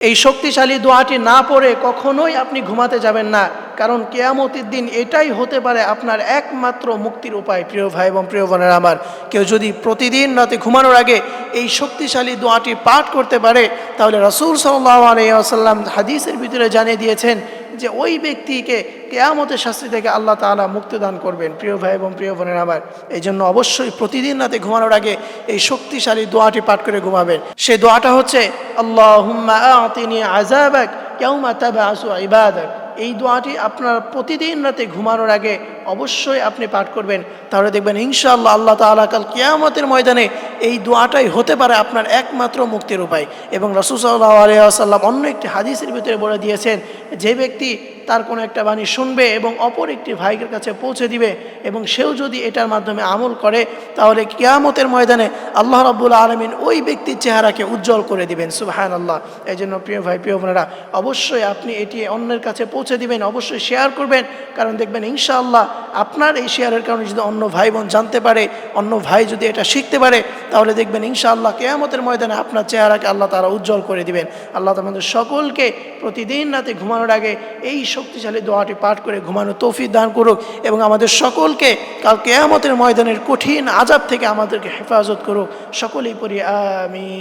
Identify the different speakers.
Speaker 1: এই শক্তিশালী দোয়াটি না পড়ে কখনোই আপনি ঘুমাতে যাবেন না, কারণ কিয়ামতের দিন এটাই হতে পারে আপনার একমাত্র মুক্তির উপায়। প্রিয় ভাই এবং প্রিয় বোনেরা আমার, কেউ যদি প্রতিদিন রাতে ঘুমানোর আগে এই শক্তিশালী দোয়াটি পাঠ করতে পারে, তাহলে রাসূল সাল্লাল্লাহু আলাইহি ওয়াসাল্লাম হাদিসের ভিতরে জানিয়ে দিয়েছেন যে ওই ব্যক্তিকে কিয়ামতের শাস্তি থেকে আল্লাহ তাআলা মুক্তি দান করবেন। প্রিয় ভাই এবং প্রিয় বোনেরা আমার, এই জন্য অবশ্যই প্রতিদিন রাতে ঘুমানোর আগে এই শক্তিশালী দোয়াটি পাঠ করে ঘুমাবেন। সেই দোয়াটা হচ্ছে আল্লাহুম্মা আ'তিনি আযাবাক ইয়াওমা তাবআসু ইবাদাক। এই দোয়াটি আপনার প্রতিদিন রাতে ঘুমানোর আগে অবশ্যই আপনি পাঠ করবেন, তাহলে দেখবেন ইনশাআল্লাহ আল্লাহ তাআলা কাল কিয়ামতের ময়দানে এই দোয়াটাই হতে পারে আপনার একমাত্র মুক্তির উপায়। এবং রাসূল সাল্লাল্লাহু আলাইহি ওয়াসাল্লাম অন্য একটি হাদিসের ভিতরে বলে দিয়েছেন, যে ব্যক্তি তার কোনো একটা বাণী শুনবে এবং অপর একটি ভাইয়ের কাছে পৌঁছে দিবে এবং সেও যদি এটার মাধ্যমে আমল করে, তাহলে কিয়ামতের ময়দানে আল্লাহ রাব্বুল আলামিন ওই ব্যক্তির চেহারাকে উজ্জ্বল করে দিবেন। সুবহানাল্লাহ। এই জন্য প্রিয় ভাই প্রিয় বোনেরা, অবশ্যই আপনি এটি অন্যের কাছে পৌঁছে দিবেন, অবশ্যই শেয়ার করবেন, কারণ দেখবেন ইনশাআল্লাহ আপনার এই শেয়ারের কারণে যদি অন্য ভাই বোন জানতে পারে, অন্য ভাই যদি এটা শিখতে পারে, তাহলে দেখবেন ইনশাআল্লাহ কিয়ামতের ময়দানে আপনার চেহারাকে আল্লাহ তাআলা উজ্জ্বল করে দিবেন। আল্লাহ আমাদের সকলকে প্রতিদিন রাতে ঘুমানোর আগে এই শক্তিশালী দোয়াটি পাঠ করে ঘুমানোর তৌফিক দান করুক এবং আমাদের সকলকে কাল কিয়ামতের ময়দানের কঠিন আযাব থেকে আমাদেরকে হেফাজত করুক। সকলেই পড়ি আমিন।